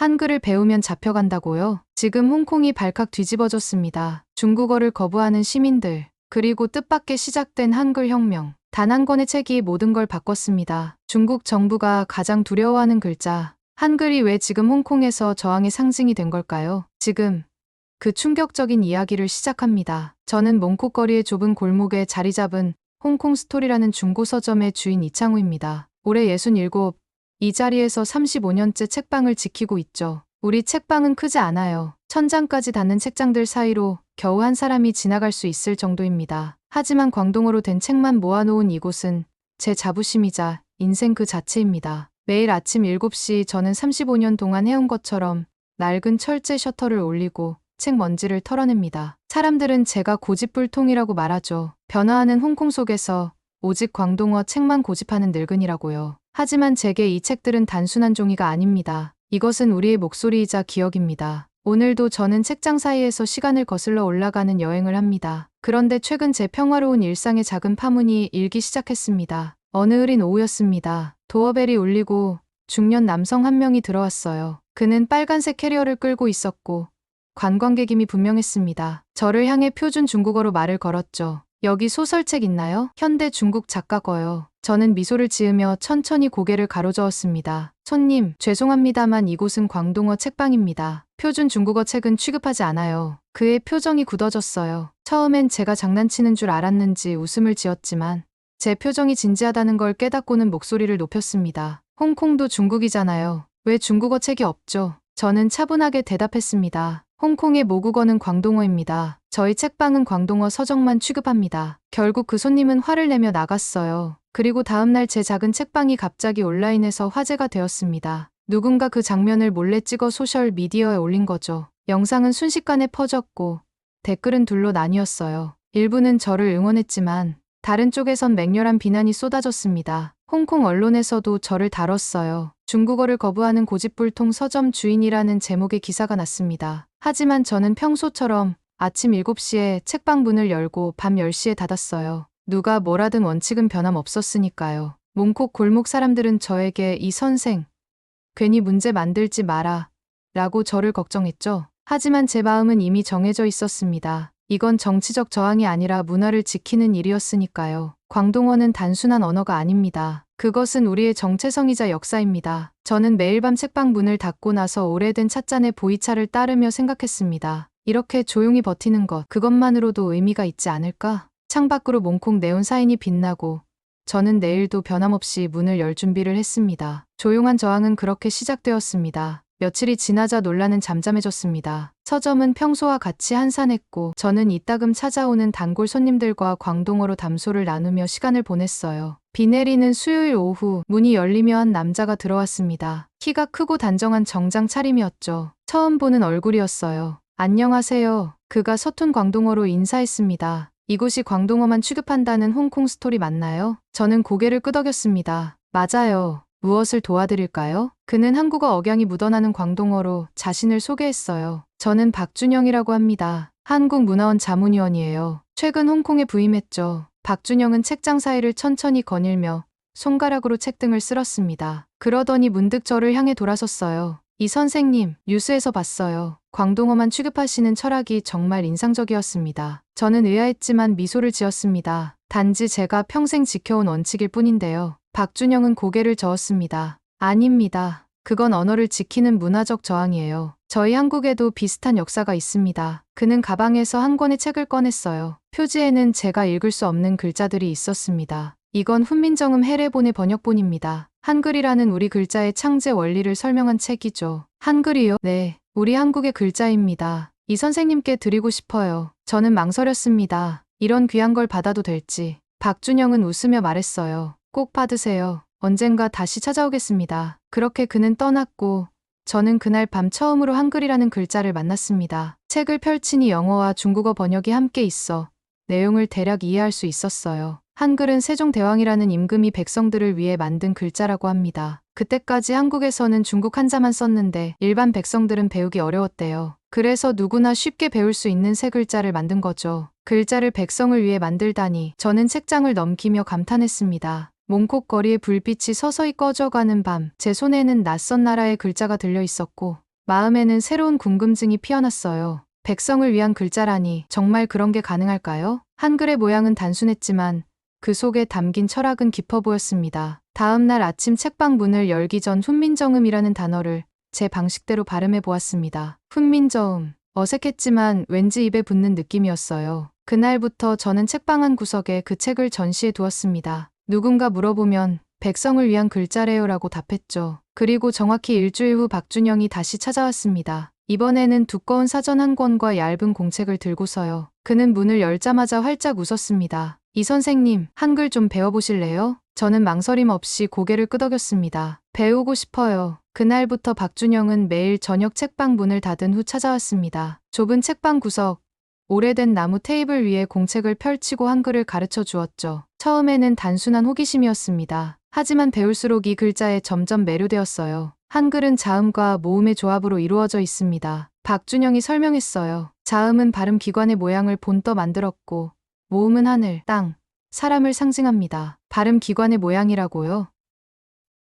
한글을 배우면 잡혀간다고요? 지금 홍콩이 발칵 뒤집어졌습니다. 중국어를 거부하는 시민들, 그리고 뜻밖의 시작된 한글 혁명. 단 한 권의 책이 모든 걸 바꿨습니다. 중국 정부가 가장 두려워하는 글자, 한글이 왜 지금 홍콩에서 저항의 상징이 된 걸까요? 지금 그 충격적인 이야기를 시작합니다. 저는 몽콕거리의 좁은 골목에 자리 잡은 홍콩 스토리라는 중고 서점의 주인 이창우입니다. 올해 67, 이 자리에서 35년째 책방을 지키고 있죠. 우리 책방은 크지 않아요. 천장까지 닿는 책장들 사이로 겨우 한 사람이 지나갈 수 있을 정도입니다. 하지만 광동어로 된 책만 모아놓은 이곳은 제 자부심이자 인생 그 자체입니다. 매일 아침 7시 저는 35년 동안 해온 것처럼 낡은 철제 셔터를 올리고 책 먼지를 털어냅니다. 사람들은 제가 고집불통이라고 말하죠. 변화하는 홍콩 속에서 오직 광동어 책만 고집하는 늙은이라고요. 하지만 제게 이 책들은 단순한 종이가 아닙니다. 이것은 우리의 목소리이자 기억입니다. 오늘도 저는 책장 사이에서 시간을 거슬러 올라가는 여행을 합니다. 그런데 최근 제 평화로운 일상의 작은 파문이 일기 시작했습니다. 어느 흐린 오후였습니다. 도어벨이 울리고 중년 남성 한 명이 들어왔어요. 그는 빨간색 캐리어를 끌고 있었고 관광객임이 분명했습니다. 저를 향해 표준 중국어로 말을 걸었죠. 여기 소설책 있나요? 현대 중국 작가 거요. 저는 미소를 지으며 천천히 고개를 가로저었습니다. 손님, 죄송합니다만 이곳은 광동어 책방입니다. 표준 중국어 책은 취급하지 않아요. 그의 표정이 굳어졌어요. 처음엔 제가 장난치는 줄 알았는지 웃음을 지었지만 제 표정이 진지하다는 걸 깨닫고는 목소리를 높였습니다. 홍콩도 중국이잖아요. 왜 중국어 책이 없죠? 저는 차분하게 대답했습니다. 홍콩의 모국어는 광동어입니다. 저희 책방은 광동어 서적만 취급합니다. 결국 그 손님은 화를 내며 나갔어요. 그리고 다음날 제 작은 책방이 갑자기 온라인에서 화제가 되었습니다. 누군가 그 장면을 몰래 찍어 소셜 미디어에 올린 거죠. 영상은 순식간에 퍼졌고 댓글은 둘로 나뉘었어요. 일부는 저를 응원했지만 다른 쪽에선 맹렬한 비난이 쏟아졌습니다. 홍콩 언론에서도 저를 다뤘어요. 중국어를 거부하는 고집불통 서점 주인이라는 제목의 기사가 났습니다. 하지만 저는 평소처럼 아침 7시에 책방 문을 열고 밤 10시에 닫았어요. 누가 뭐라든 원칙은 변함없었으니까요. 몽콕 골목 사람들은 저에게 이 선생, 괜히 문제 만들지 마라 라고 저를 걱정했죠. 하지만 제 마음은 이미 정해져 있었습니다. 이건 정치적 저항이 아니라 문화를 지키는 일이었으니까요. 광동어는 단순한 언어가 아닙니다. 그것은 우리의 정체성이자 역사입니다. 저는 매일 밤 책방 문을 닫고 나서 오래된 찻잔의 보이차를 따르며 생각했습니다. 이렇게 조용히 버티는 것, 그것만으로도 의미가 있지 않을까? 창밖으로 몽콕 네온 사인이 빛나고 저는 내일도 변함없이 문을 열 준비를 했습니다. 조용한 저항은 그렇게 시작되었습니다. 며칠이 지나자 논란은 잠잠해졌습니다. 서점은 평소와 같이 한산했고 저는 이따금 찾아오는 단골 손님들과 광동어로 담소를 나누며 시간을 보냈어요. 비 내리는 수요일 오후 문이 열리며 한 남자가 들어왔습니다. 키가 크고 단정한 정장 차림이었죠. 처음 보는 얼굴이었어요. 안녕하세요. 그가 서툰 광동어로 인사했습니다. 이곳이 광동어만 취급한다는 홍콩 스토리 맞나요? 저는 고개를 끄덕였습니다. 맞아요. 무엇을 도와드릴까요? 그는 한국어 억양이 묻어나는 광동어로 자신을 소개했어요. 저는 박준영이라고 합니다. 한국문화원 자문위원이에요. 최근 홍콩에 부임했죠. 박준영은 책장 사이를 천천히 거닐며 손가락으로 책등을 쓸었습니다. 그러더니 문득 저를 향해 돌아섰어요. 이 선생님, 뉴스에서 봤어요. 광동어만 취급하시는 철학이 정말 인상적이었습니다. 저는 의아했지만 미소를 지었습니다. 단지 제가 평생 지켜온 원칙일 뿐인데요. 박준영은 고개를 저었습니다. 아닙니다. 그건 언어를 지키는 문화적 저항이에요. 저희 한국에도 비슷한 역사가 있습니다. 그는 가방에서 한 권의 책을 꺼냈어요. 표지에는 제가 읽을 수 없는 글자들이 있었습니다. 이건 훈민정음 해례본의 번역본입니다. 한글이라는 우리 글자의 창제 원리를 설명한 책이죠. 한글이요? 네, 우리 한국의 글자입니다. 이 선생님께 드리고 싶어요. 저는 망설였습니다. 이런 귀한 걸 받아도 될지. 박준영은 웃으며 말했어요. 꼭 받으세요. 언젠가 다시 찾아오겠습니다. 그렇게 그는 떠났고 저는 그날 밤 처음으로 한글이라는 글자를 만났습니다. 책을 펼치니 영어와 중국어 번역이 함께 있어 내용을 대략 이해할 수 있었어요. 한글은 세종대왕이라는 임금이 백성들을 위해 만든 글자라고 합니다. 그때까지 한국에서는 중국 한자만 썼는데 일반 백성들은 배우기 어려웠대요. 그래서 누구나 쉽게 배울 수 있는 새 글자를 만든 거죠. 글자를 백성을 위해 만들다니. 저는 책장을 넘기며 감탄했습니다. 몽콕 거리의 불빛이 서서히 꺼져가는 밤, 제 손에는 낯선 나라의 글자가 들려 있었고 마음에는 새로운 궁금증이 피어났어요. 백성을 위한 글자라니 정말 그런 게 가능할까요? 한글의 모양은 단순했지만 그 속에 담긴 철학은 깊어 보였습니다. 다음 날 아침 책방 문을 열기 전 훈민정음이라는 단어를 제 방식대로 발음해 보았습니다. 훈민저음. 어색했지만 왠지 입에 붙는 느낌이었어요. 그날부터 저는 책방 한 구석에 그 책을 전시해 두었습니다. 누군가 물어보면 백성을 위한 글자래요라고 답했죠. 그리고 정확히 일주일 후 박준영이 다시 찾아왔습니다. 이번에는 두꺼운 사전 한 권과 얇은 공책을 들고서요. 그는 문을 열자마자 활짝 웃었습니다. 이 선생님, 한글 좀 배워보실래요? 저는 망설임 없이 고개를 끄덕였습니다. 배우고 싶어요. 그날부터 박준영은 매일 저녁 책방 문을 닫은 후 찾아왔습니다. 좁은 책방 구석, 오래된 나무 테이블 위에 공책을 펼치고 한글을 가르쳐 주었죠. 처음에는 단순한 호기심이었습니다. 하지만 배울수록 이 글자에 점점 매료되었어요. 한글은 자음과 모음의 조합으로 이루어져 있습니다. 박준영이 설명했어요. 자음은 발음 기관의 모양을 본떠 만들었고, 모음은 하늘, 땅, 사람을 상징합니다. 발음 기관의 모양이라고요?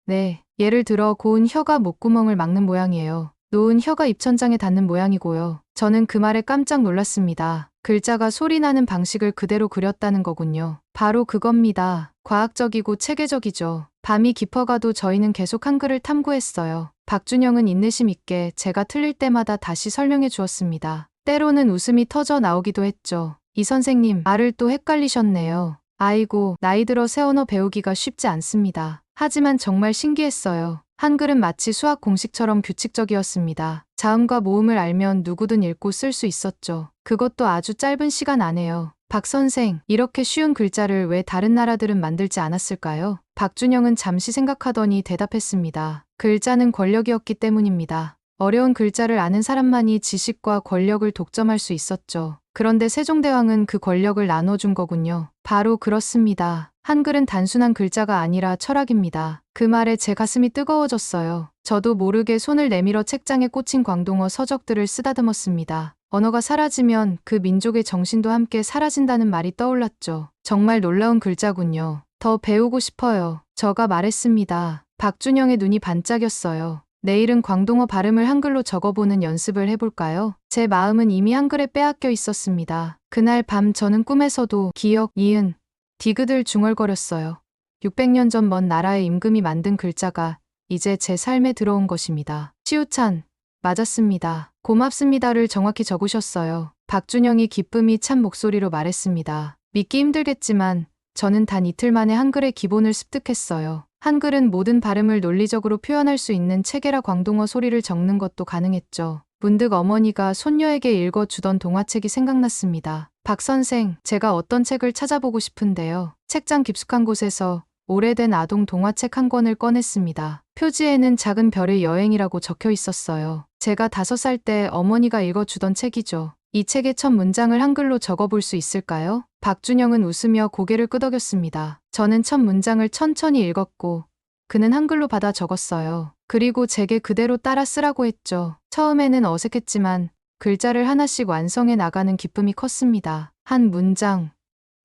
네, 예를 들어 고운 혀가 목구멍을 막는 모양이에요. 놓은 혀가 입천장에 닿는 모양이고요. 저는 그 말에 깜짝 놀랐습니다. 글자가 소리 나는 방식을 그대로 그렸다는 거군요. 바로 그겁니다. 과학적이고 체계적이죠. 밤이 깊어가도 저희는 계속 한글을 탐구했어요. 박준영은 인내심 있게 제가 틀릴 때마다 다시 설명해 주었습니다. 때로는 웃음이 터져 나오기도 했죠. 이 선생님, 말을 또 헷갈리셨네요. 아이고, 나이 들어 새 언어 배우기가 쉽지 않습니다. 하지만 정말 신기했어요. 한글은 마치 수학 공식처럼 규칙적이었습니다. 자음과 모음을 알면 누구든 읽고 쓸 수 있었죠. 그것도 아주 짧은 시간 안에요. 박 선생, 이렇게 쉬운 글자를 왜 다른 나라들은 만들지 않았을까요? 박준영은 잠시 생각하더니 대답했습니다. 글자는 권력이었기 때문입니다. 어려운 글자를 아는 사람만이 지식과 권력을 독점할 수 있었죠. 그런데 세종대왕은 그 권력을 나눠준 거군요. 바로 그렇습니다. 한글은 단순한 글자가 아니라 철학입니다. 그 말에 제 가슴이 뜨거워졌어요. 저도 모르게 손을 내밀어 책장에 꽂힌 광동어 서적들을 쓰다듬었습니다. 언어가 사라지면 그 민족의 정신도 함께 사라진다는 말이 떠올랐죠. 정말 놀라운 글자군요. 더 배우고 싶어요. 저가 말했습니다. 박준영의 눈이 반짝였어요. 내일은 광동어 발음을 한글로 적어보는 연습을 해볼까요? 제 마음은 이미 한글에 빼앗겨 있었습니다. 그날 밤 저는 꿈에서도 기역, 이은, 디귿을 중얼거렸어요. 600년 전 먼 나라의 임금이 만든 글자가 이제 제 삶에 들어온 것입니다. 시우찬, 맞았습니다. 고맙습니다를 정확히 적으셨어요. 박준영이 기쁨이 찬 목소리로 말했습니다. 믿기 힘들겠지만 저는 단 이틀 만에 한글의 기본을 습득했어요. 한글은 모든 발음을 논리적으로 표현할 수 있는 체계라 광동어 소리를 적는 것도 가능했죠. 문득 어머니가 손녀에게 읽어주던 동화책이 생각났습니다. 박 선생, 제가 어떤 책을 찾아보고 싶은데요. 책장 깊숙한 곳에서 오래된 아동 동화책 한 권을 꺼냈습니다. 표지에는 작은 별의 여행이라고 적혀 있었어요. 제가 5살 때 어머니가 읽어주던 책이죠. 이 책의 첫 문장을 한글로 적어볼 수 있을까요? 박준영은 웃으며 고개를 끄덕였습니다. 저는 첫 문장을 천천히 읽었고 그는 한글로 받아 적었어요. 그리고 제게 그대로 따라 쓰라고 했죠. 처음에는 어색했지만 글자를 하나씩 완성해 나가는 기쁨이 컸습니다. 한 문장,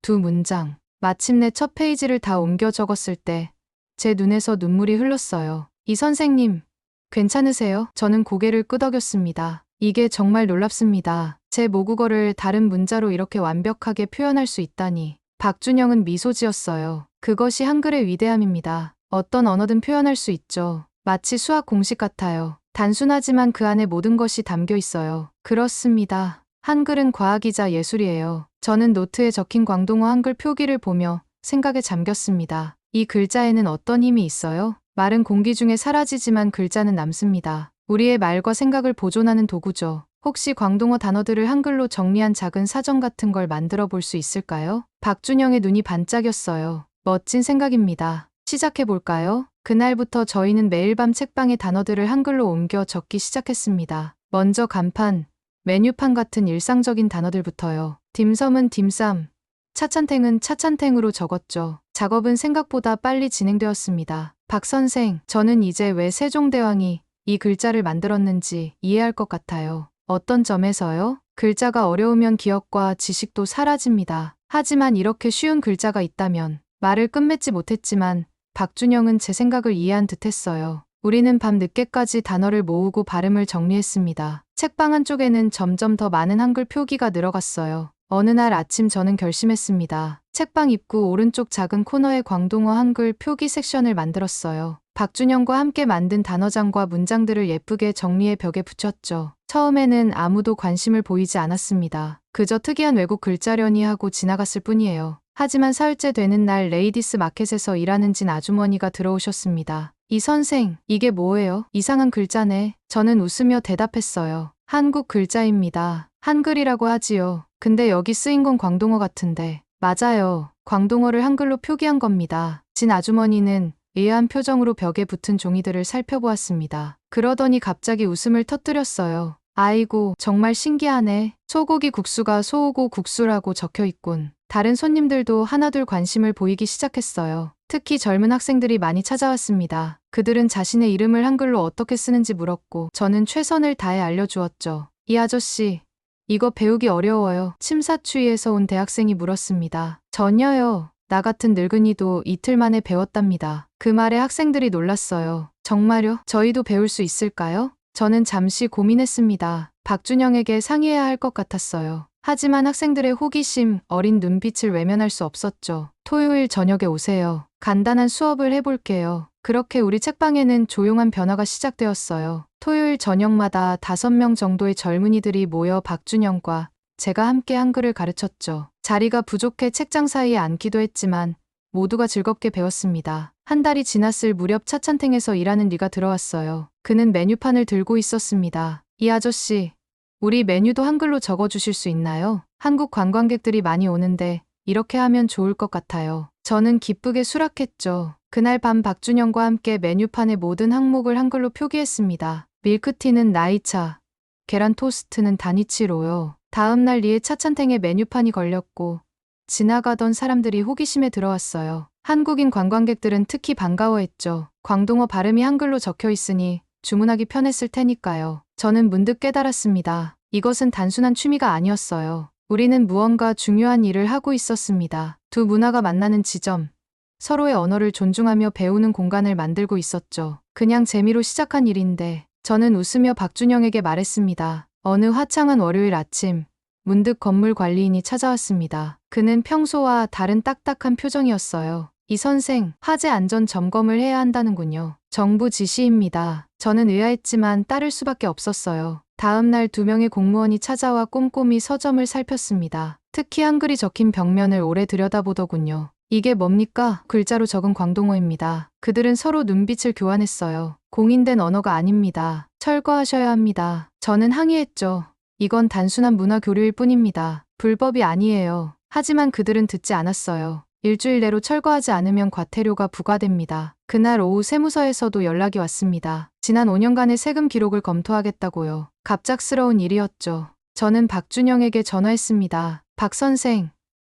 두 문장, 마침내 첫 페이지를 다 옮겨 적었을 때 제 눈에서 눈물이 흘렀어요. 이 선생님, 괜찮으세요? 저는 고개를 끄덕였습니다. 이게 정말 놀랍습니다. 제 모국어를 다른 문자로 이렇게 완벽하게 표현할 수 있다니. 박준영은 미소 지었어요. 그것이 한글의 위대함입니다. 어떤 언어든 표현할 수 있죠. 마치 수학 공식 같아요. 단순하지만 그 안에 모든 것이 담겨 있어요. 그렇습니다. 한글은 과학이자 예술이에요. 저는 노트에 적힌 광동어 한글 표기를 보며 생각에 잠겼습니다. 이 글자에는 어떤 힘이 있어요? 말은 공기 중에 사라지지만 글자는 남습니다. 우리의 말과 생각을 보존하는 도구죠. 혹시 광동어 단어들을 한글로 정리한 작은 사전 같은 걸 만들어 볼 수 있을까요? 박준영의 눈이 반짝였어요. 멋진 생각입니다. 시작해 볼까요? 그날부터 저희는 매일 밤 책방에 단어들을 한글로 옮겨 적기 시작했습니다. 먼저 간판, 메뉴판 같은 일상적인 단어들부터요. 딤섬은 딤쌈, 차찬탱은 차찬탱으로 적었죠. 작업은 생각보다 빨리 진행되었습니다. 박 선생, 저는 이제 왜 세종대왕이 이 글자를 만들었는지 이해할 것 같아요. 어떤 점에서요? 글자가 어려우면 기억과 지식도 사라집니다. 하지만 이렇게 쉬운 글자가 있다면 말을 끝맺지 못했지만 박준영은 제 생각을 이해한 듯 했어요. 우리는 밤 늦게까지 단어를 모으고 발음을 정리했습니다. 책방 한쪽에는 점점 더 많은 한글 표기가 늘어갔어요. 어느 날 아침 저는 결심했습니다. 책방 입구 오른쪽 작은 코너에 광동어 한글 표기 섹션을 만들었어요. 박준영과 함께 만든 단어장과 문장들을 예쁘게 정리해 벽에 붙였죠. 처음에는 아무도 관심을 보이지 않았습니다. 그저 특이한 외국 글자려니 하고 지나갔을 뿐이에요. 하지만 사흘째 되는 날 레이디스 마켓에서 일하는 진 아주머니가 들어오셨습니다. 이 선생, 이게 뭐예요? 이상한 글자네. 저는 웃으며 대답했어요. 한국 글자입니다. 한글이라고 하지요. 근데 여기 쓰인 건 광동어 같은데. 맞아요. 광동어를 한글로 표기한 겁니다. 진 아주머니는 의아한 표정으로 벽에 붙은 종이들을 살펴보았습니다. 그러더니 갑자기 웃음을 터뜨렸어요. 아이고, 정말 신기하네. 소고기 국수가 소오고 국수라고 적혀 있군. 다른 손님들도 하나둘 관심을 보이기 시작했어요. 특히 젊은 학생들이 많이 찾아왔습니다. 그들은 자신의 이름을 한글로 어떻게 쓰는지 물었고 저는 최선을 다해 알려주었죠. 이 아저씨, 이거 배우기 어려워요. 침사추이에서 온 대학생이 물었습니다. 전혀요. 나 같은 늙은이도 이틀 만에 배웠답니다. 그 말에 학생들이 놀랐어요. 정말요? 저희도 배울 수 있을까요? 저는 잠시 고민했습니다. 박준영에게 상의해야 할 것 같았어요. 하지만 학생들의 호기심, 어린 눈빛을 외면할 수 없었죠. 토요일 저녁에 오세요. 간단한 수업을 해볼게요. 그렇게 우리 책방에는 조용한 변화가 시작되었어요. 토요일 저녁마다 5명 정도의 젊은이들이 모여 박준영과 제가 함께 한글을 가르쳤죠. 자리가 부족해 책장 사이에 앉기도 했지만 모두가 즐겁게 배웠습니다. 한 달이 지났을 무렵 차찬탱에서 일하는 리가 들어왔어요. 그는 메뉴판을 들고 있었습니다. 이 아저씨, 우리 메뉴도 한글로 적어주실 수 있나요? 한국 관광객들이 많이 오는데 이렇게 하면 좋을 것 같아요. 저는 기쁘게 수락했죠. 그날 밤 박준영과 함께 메뉴판의 모든 항목을 한글로 표기했습니다. 밀크티는 나이차, 계란 토스트는 다니치로요. 다음 날 리의 차찬탱에 메뉴판이 걸렸고 지나가던 사람들이 호기심에 들어왔어요. 한국인 관광객들은 특히 반가워했죠. 광동어 발음이 한글로 적혀 있으니 주문하기 편했을 테니까요. 저는 문득 깨달았습니다. 이것은 단순한 취미가 아니었어요. 우리는 무언가 중요한 일을 하고 있었습니다. 두 문화가 만나는 지점, 서로의 언어를 존중하며 배우는 공간을 만들고 있었죠. 그냥 재미로 시작한 일인데 저는 웃으며 박준영에게 말했습니다. 어느 화창한 월요일 아침, 문득 건물 관리인이 찾아왔습니다. 그는 평소와 다른 딱딱한 표정이었어요. 이 선생, 화재 안전 점검을 해야 한다는군요. 정부 지시입니다. 저는 의아했지만 따를 수밖에 없었어요. 다음 날 2명의 공무원이 찾아와 꼼꼼히 서점을 살폈습니다. 특히 한글이 적힌 벽면을 오래 들여다보더군요. 이게 뭡니까? 글자로 적은 광동어입니다. 그들은 서로 눈빛을 교환했어요. 공인된 언어가 아닙니다. 철거하셔야 합니다. 저는 항의했죠. 이건 단순한 문화 교류일 뿐입니다. 불법이 아니에요. 하지만 그들은 듣지 않았어요. 일주일 내로 철거하지 않으면 과태료가 부과됩니다. 그날 오후 세무서에서도 연락이 왔습니다. 지난 5년간의 세금 기록을 검토하겠다고요. 갑작스러운 일이었죠. 저는 박준영에게 전화했습니다. 박 선생,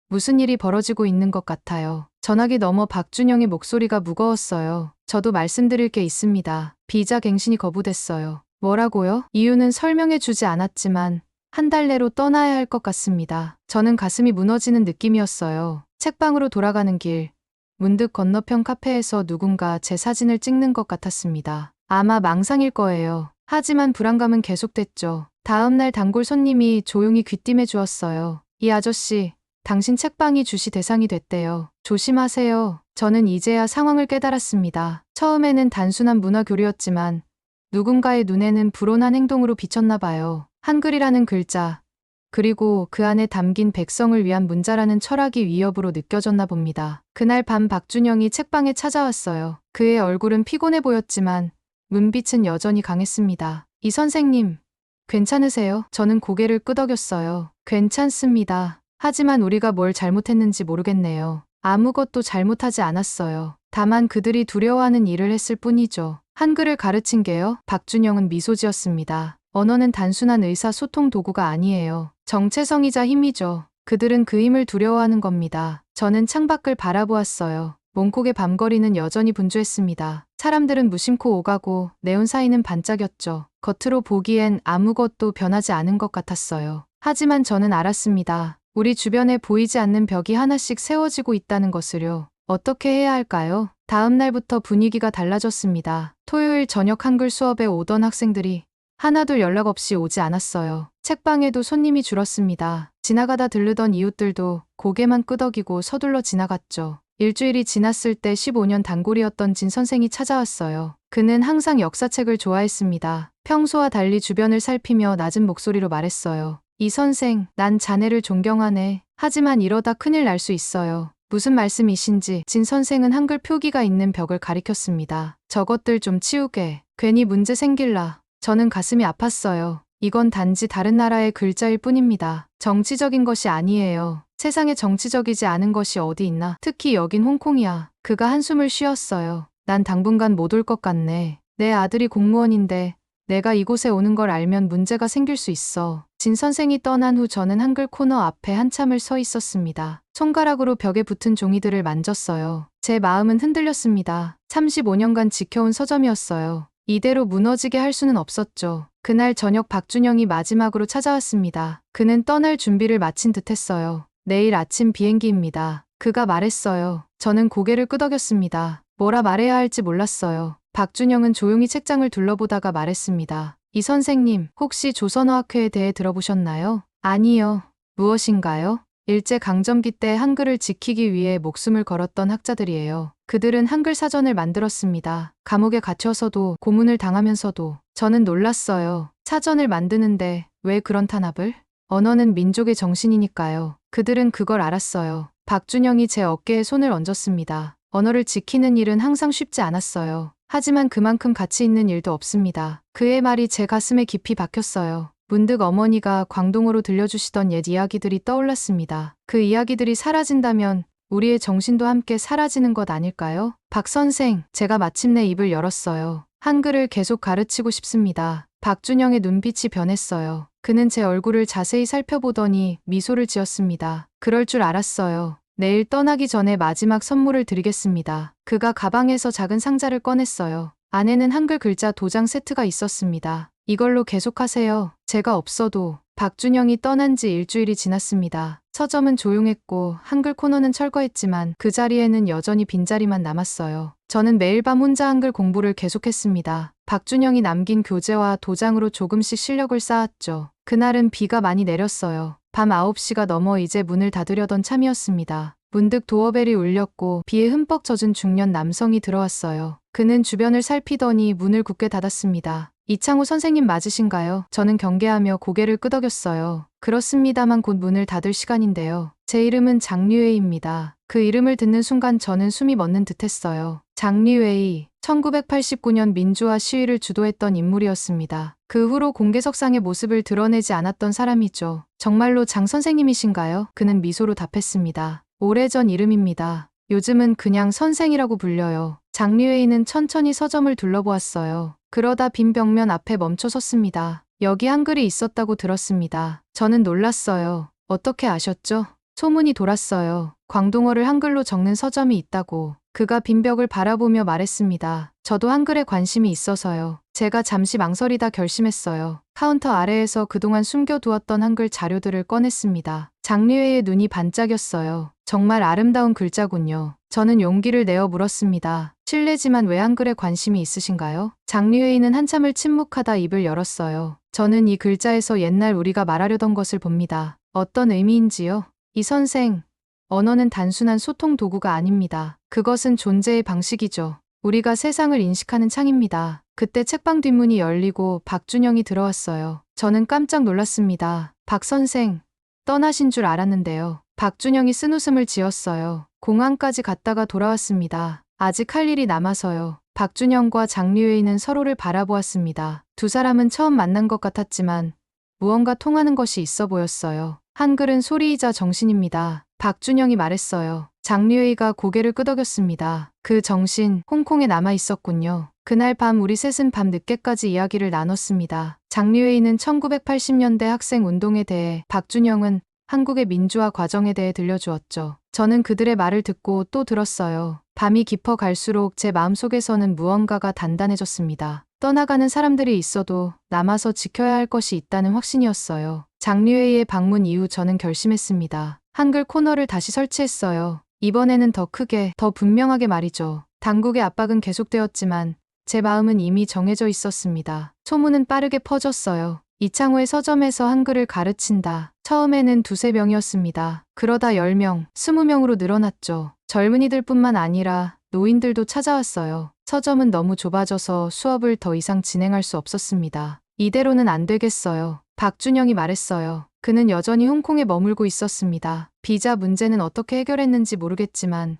무슨 일이 벌어지고 있는 것 같아요. 전화기 너머 박준영의 목소리가 무거웠어요. 저도 말씀드릴 게 있습니다. 비자 갱신이 거부됐어요. 뭐라고요? 이유는 설명해 주지 않았지만 한 달 내로 떠나야 할 것 같습니다. 저는 가슴이 무너지는 느낌이었어요. 책방으로 돌아가는 길, 문득 건너편 카페에서 누군가 제 사진을 찍는 것 같았습니다. 아마 망상일 거예요. 하지만 불안감은 계속됐죠. 다음 날 단골 손님이 조용히 귀띔해 주었어요. 이 아저씨, 당신 책방이 주시 대상이 됐대요. 조심하세요. 저는 이제야 상황을 깨달았습니다. 처음에는 단순한 문화 교류였지만 누군가의 눈에는 불온한 행동으로 비쳤나 봐요. 한글이라는 글자, 그리고 그 안에 담긴 백성을 위한 문자라는 철학이 위협으로 느껴졌나 봅니다. 그날 밤 박준영이 책방에 찾아왔어요. 그의 얼굴은 피곤해 보였지만 눈빛은 여전히 강했습니다. 이 선생님, 괜찮으세요? 저는 고개를 끄덕였어요. 괜찮습니다. 하지만 우리가 뭘 잘못했는지 모르겠네요. 아무것도 잘못하지 않았어요. 다만 그들이 두려워하는 일을 했을 뿐이죠. 한글을 가르친 게요? 박준영은 미소 지었습니다. 언어는 단순한 의사소통 도구가 아니에요. 정체성이자 힘이죠. 그들은 그 힘을 두려워하는 겁니다. 저는 창밖을 바라보았어요. 몽콕의 밤거리는 여전히 분주했습니다. 사람들은 무심코 오가고 네온사인은 반짝였죠. 겉으로 보기엔 아무것도 변하지 않은 것 같았어요. 하지만 저는 알았습니다. 우리 주변에 보이지 않는 벽이 하나씩 세워지고 있다는 것을요. 어떻게 해야 할까요? 다음 날부터 분위기가 달라졌습니다. 토요일 저녁 한글 수업에 오던 학생들이 하나둘 연락 없이 오지 않았어요. 책방에도 손님이 줄었습니다. 지나가다 들르던 이웃들도 고개만 끄덕이고 서둘러 지나갔죠. 일주일이 지났을 때 15년 단골이었던 진 선생이 찾아왔어요. 그는 항상 역사책을 좋아했습니다. 평소와 달리 주변을 살피며 낮은 목소리로 말했어요. 이 선생, 난 자네를 존경하네. 하지만 이러다 큰일 날 수 있어요. 무슨 말씀이신지 진 선생은 한글 표기가 있는 벽을 가리켰습니다. 저것들 좀 치우게. 괜히 문제 생길라. 저는 가슴이 아팠어요. 이건 단지 다른 나라의 글자일 뿐입니다. 정치적인 것이 아니에요. 세상에 정치적이지 않은 것이 어디 있나? 특히 여긴 홍콩이야. 그가 한숨을 쉬었어요. 난 당분간 못 올 것 같네. 내 아들이 공무원인데 내가 이곳에 오는 걸 알면 문제가 생길 수 있어. 진 선생이 떠난 후 저는 한글 코너 앞에 한참을 서 있었습니다. 손가락으로 벽에 붙은 종이들을 만졌어요. 제 마음은 흔들렸습니다. 35년간 지켜온 서점이었어요. 이대로 무너지게 할 수는 없었죠. 그날 저녁 박준영이 마지막으로 찾아왔습니다. 그는 떠날 준비를 마친 듯했어요. 내일 아침 비행기입니다. 그가 말했어요. 저는 고개를 끄덕였습니다. 뭐라 말해야 할지 몰랐어요. 박준영은 조용히 책장을 둘러보다가 말했습니다. 이 선생님, 혹시 조선어학회에 대해 들어보셨나요? 아니요. 무엇인가요? 일제강점기 때 한글을 지키기 위해 목숨을 걸었던 학자들이에요. 그들은 한글 사전을 만들었습니다. 감옥에 갇혀서도 고문을 당하면서도. 저는 놀랐어요. 사전을 만드는데 왜 그런 탄압을? 언어는 민족의 정신이니까요. 그들은 그걸 알았어요. 박준영이 제 어깨에 손을 얹었습니다. 언어를 지키는 일은 항상 쉽지 않았어요. 하지만 그만큼 가치 있는 일도 없습니다. 그의 말이 제 가슴에 깊이 박혔어요. 문득 어머니가 광동어로 들려주시던 옛 이야기들이 떠올랐습니다. 그 이야기들이 사라진다면 우리의 정신도 함께 사라지는 것 아닐까요? 박 선생, 제가 마침내 입을 열었어요. 한글을 계속 가르치고 싶습니다. 박준영의 눈빛이 변했어요. 그는 제 얼굴을 자세히 살펴보더니 미소를 지었습니다. 그럴 줄 알았어요. 내일 떠나기 전에 마지막 선물을 드리겠습니다. 그가 가방에서 작은 상자를 꺼냈어요. 안에는 한글 글자 도장 세트가 있었습니다. 이걸로 계속하세요. 제가 없어도. 박준영이 떠난 지 일주일이 지났습니다. 서점은 조용했고 한글 코너는 철거했지만 그 자리에는 여전히 빈자리만 남았어요. 저는 매일 밤 혼자 한글 공부를 계속했습니다. 박준영이 남긴 교재와 도장으로 조금씩 실력을 쌓았죠. 그날은 비가 많이 내렸어요. 밤 9시가 넘어 이제 문을 닫으려던 참이었습니다. 문득 도어벨이 울렸고 비에 흠뻑 젖은 중년 남성이 들어왔어요. 그는 주변을 살피더니 문을 굳게 닫았습니다. 이창호 선생님 맞으신가요? 저는 경계하며 고개를 끄덕였어요. 그렇습니다만 곧 문을 닫을 시간인데요. 제 이름은 장류회입니다. 그 이름을 듣는 순간 저는 숨이 멎는 듯했어요. 장류회, 1989년 민주화 시위를 주도했던 인물이었습니다. 그 후로 공개석상의 모습을 드러내지 않았던 사람이죠. 정말로 장 선생님이신가요? 그는 미소로 답했습니다. 오래전 이름입니다. 요즘은 그냥 선생이라고 불려요. 장류회는 천천히 서점을 둘러보았어요. 그러다 빈 벽면 앞에 멈춰 섰습니다. 여기 한글이 있었다고 들었습니다. 저는 놀랐어요. 어떻게 아셨죠? 소문이 돌았어요. 광동어를 한글로 적는 서점이 있다고. 그가 빈 벽을 바라보며 말했습니다. 저도 한글에 관심이 있어서요. 제가 잠시 망설이다 결심했어요. 카운터 아래에서 그동안 숨겨두었던 한글 자료들을 꺼냈습니다. 장류회의 눈이 반짝였어요. 정말 아름다운 글자군요. 저는 용기를 내어 물었습니다. 실례지만 왜 한글에 관심이 있으신가요? 장류회는 한참을 침묵하다 입을 열었어요. 저는 이 글자에서 옛날 우리가 말하려던 것을 봅니다. 어떤 의미인지요? 이 선생, 언어는 단순한 소통 도구가 아닙니다. 그것은 존재의 방식이죠. 우리가 세상을 인식하는 창입니다. 그때 책방 뒷문이 열리고 박준영이 들어왔어요. 저는 깜짝 놀랐습니다. 박 선생, 떠나신 줄 알았는데요. 박준영이 쓴웃음을 지었어요. 공항까지 갔다가 돌아왔습니다. 아직 할 일이 남아서요. 박준영과 장류회는 서로를 바라보았습니다. 두 사람은 처음 만난 것 같았지만 무언가 통하는 것이 있어 보였어요. 한글은 소리이자 정신입니다. 박준영이 말했어요. 장류회가 고개를 끄덕였습니다. 그 정신, 홍콩에 남아 있었군요. 그날 밤 우리 셋은 밤 늦게까지 이야기를 나눴습니다. 장류회는 1980년대 학생 운동에 대해, 박준영은 한국의 민주화 과정에 대해 들려주었죠. 저는 그들의 말을 듣고 또 들었어요. 밤이 깊어 갈수록 제 마음속에서는 무언가가 단단해졌습니다. 떠나가는 사람들이 있어도 남아서 지켜야 할 것이 있다는 확신이었어요. 장류회의 방문 이후 저는 결심했습니다. 한글 코너를 다시 설치했어요. 이번에는 더 크게, 더 분명하게 말이죠. 당국의 압박은 계속되었지만 제 마음은 이미 정해져 있었습니다. 소문은 빠르게 퍼졌어요. 이창호의 서점에서 한글을 가르친다. 처음에는 2~3명이었습니다. 그러다 10명, 20명으로 늘어났죠. 젊은이들뿐만 아니라 노인들도 찾아왔어요. 서점은 너무 좁아져서 수업을 더 이상 진행할 수 없었습니다. 이대로는 안 되겠어요. 박준영이 말했어요. 그는 여전히 홍콩에 머물고 있었습니다. 비자 문제는 어떻게 해결했는지 모르겠지만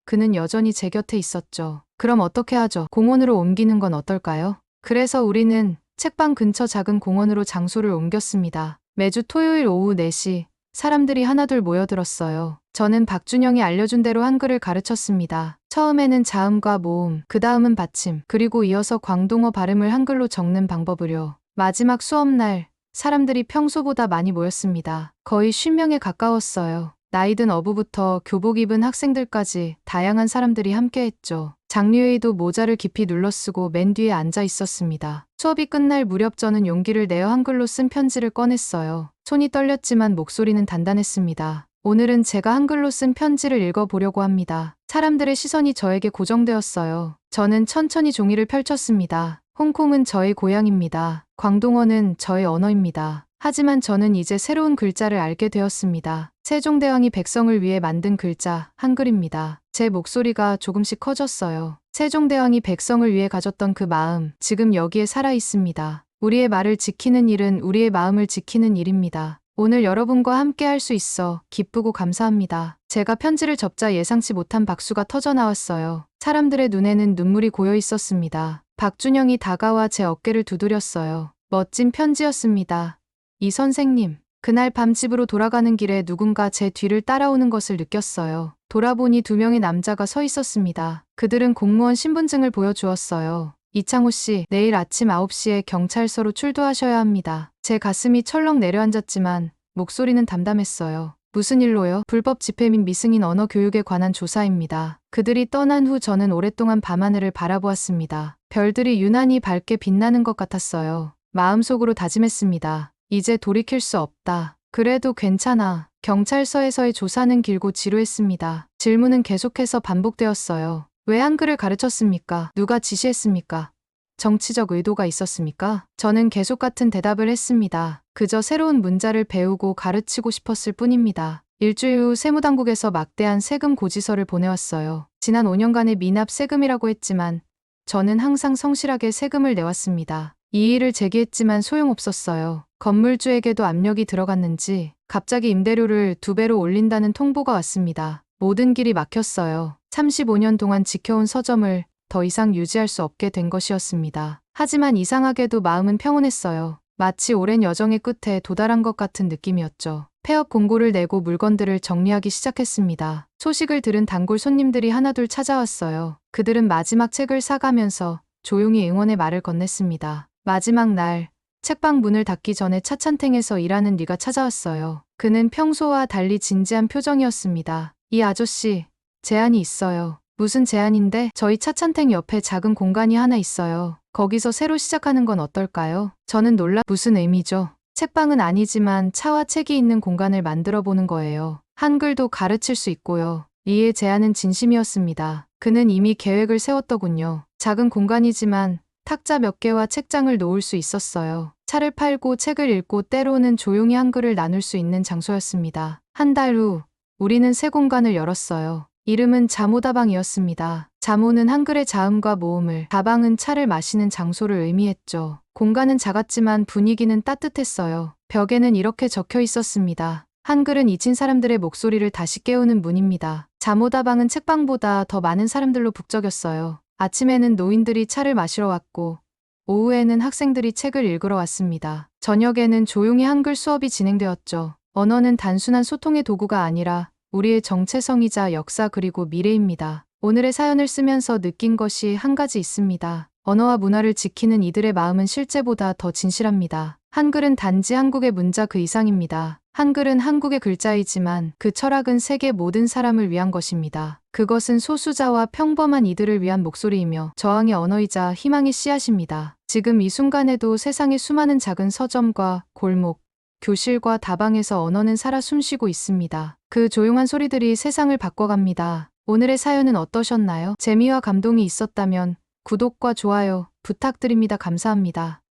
그는 여전히 제 곁에 있었죠. 그럼 어떻게 하죠? 공원으로 옮기는 건 어떨까요? 그래서 우리는 책방 근처 작은 공원으로 장소를 옮겼습니다. 매주 토요일 오후 4시 사람들이 하나둘 모여들었어요. 저는 박준영이 알려준 대로 한글을 가르쳤습니다. 처음에는 자음과 모음, 그 다음은 받침, 그리고 이어서 광동어 발음을 한글로 적는 방법으로. 마지막 수업날 사람들이 평소보다 많이 모였습니다. 거의 50명에 가까웠어요. 나이든 어부부터 교복 입은 학생들까지 다양한 사람들이 함께했죠. 장류에이도 모자를 깊이 눌러쓰고 맨 뒤에 앉아 있었습니다. 수업이 끝날 무렵 저는 용기를 내어 한글로 쓴 편지를 꺼냈어요. 손이 떨렸지만 목소리는 단단했습니다. 오늘은 제가 한글로 쓴 편지를 읽어보려고 합니다. 사람들의 시선이 저에게 고정되었어요. 저는 천천히 종이를 펼쳤습니다. 홍콩은 저의 고향입니다. 광동어는 저의 언어입니다. 하지만 저는 이제 새로운 글자를 알게 되었습니다. 세종대왕이 백성을 위해 만든 글자, 한글입니다. 제 목소리가 조금씩 커졌어요. 세종대왕이 백성을 위해 가졌던 그 마음, 지금 여기에 살아 있습니다. 우리의 말을 지키는 일은 우리의 마음을 지키는 일입니다. 오늘 여러분과 함께 할 수 있어 기쁘고 감사합니다. 제가 편지를 접자 예상치 못한 박수가 터져 나왔어요. 사람들의 눈에는 눈물이 고여 있었습니다. 박준영이 다가와 제 어깨를 두드렸어요. 멋진 편지였습니다. 이 선생님. 그날 밤 집으로 돌아가는 길에 누군가 제 뒤를 따라오는 것을 느꼈어요. 돌아보니 2명의 남자가 서 있었습니다. 그들은 공무원 신분증을 보여주었어요. 이창호 씨, 내일 아침 9시에 경찰서로 출두하셔야 합니다. 제 가슴이 철렁 내려앉았지만 목소리는 담담했어요. 무슨 일로요? 불법 집회 및 미승인 언어 교육에 관한 조사입니다. 그들이 떠난 후 저는 오랫동안 밤하늘을 바라보았습니다. 별들이 유난히 밝게 빛나는 것 같았어요. 마음속으로 다짐했습니다. 이제 돌이킬 수 없다. 그래도 괜찮아. 경찰서에서의 조사는 길고 지루했습니다. 질문은 계속해서 반복되었어요. 왜 한글을 가르쳤습니까? 누가 지시했습니까? 정치적 의도가 있었습니까? 저는 계속 같은 대답을 했습니다. 그저 새로운 문자를 배우고 가르치고 싶었을 뿐입니다. 일주일 후 세무당국에서 막대한 세금 고지서를 보내왔어요. 지난 5년간의 미납 세금이라고 했지만 저는 항상 성실하게 세금을 내왔습니다. 이의를 제기했지만 소용없었어요. 건물주에게도 압력이 들어갔는지 갑자기 임대료를 2배로 올린다는 통보가 왔습니다. 모든 길이 막혔어요. 35년 동안 지켜온 서점을 더 이상 유지할 수 없게 된 것이었습니다. 하지만 이상하게도 마음은 평온했어요. 마치 오랜 여정의 끝에 도달한 것 같은 느낌이었죠. 폐업 공고를 내고 물건들을 정리하기 시작했습니다. 소식을 들은 단골 손님들이 하나둘 찾아왔어요. 그들은 마지막 책을 사가면서 조용히 응원의 말을 건넸습니다. 마지막 날, 책방 문을 닫기 전에 차찬탱에서 일하는 리가 찾아왔어요. 그는 평소와 달리 진지한 표정이었습니다. 이 아저씨, 제안이 있어요. 무슨 제안인데? 저희 차찬탱 옆에 작은 공간이 하나 있어요. 거기서 새로 시작하는 건 어떨까요? 저는 무슨 의미죠? 책방은 아니지만 차와 책이 있는 공간을 만들어 보는 거예요. 한글도 가르칠 수 있고요. 리의 제안은 진심이었습니다. 그는 이미 계획을 세웠더군요. 작은 공간이지만 탁자 몇 개와 책장을 놓을 수 있었어요. 차를 팔고 책을 읽고 때로는 조용히 한글을 나눌 수 있는 장소였습니다. 한 달 후, 우리는 새 공간을 열었어요. 이름은 자모다방이었습니다. 자모는 한글의 자음과 모음을, 다방은 차를 마시는 장소를 의미했죠. 공간은 작았지만 분위기는 따뜻했어요. 벽에는 이렇게 적혀 있었습니다. 한글은 잊힌 사람들의 목소리를 다시 깨우는 문입니다. 자모다방은 책방보다 더 많은 사람들로 북적였어요. 아침에는 노인들이 차를 마시러 왔고 오후에는 학생들이 책을 읽으러 왔습니다. 저녁에는 조용히 한글 수업이 진행되었죠. 언어는 단순한 소통의 도구가 아니라 우리의 정체성이자 역사 그리고 미래입니다. 오늘의 사연을 쓰면서 느낀 것이 한 가지 있습니다. 언어와 문화를 지키는 이들의 마음은 실제보다 더 진실합니다. 한글은 단지 한국의 문자 그 이상입니다. 한글은 한국의 글자이지만 그 철학은 세계 모든 사람을 위한 것입니다. 그것은 소수자와 평범한 이들을 위한 목소리이며 저항의 언어이자 희망의 씨앗입니다. 지금 이 순간에도 세상의 수많은 작은 서점과 골목, 교실과 다방에서 언어는 살아 숨쉬고 있습니다. 그 조용한 소리들이 세상을 바꿔갑니다. 오늘의 사연은 어떠셨나요? 재미와 감동이 있었다면 구독과 좋아요 부탁드립니다. 감사합니다.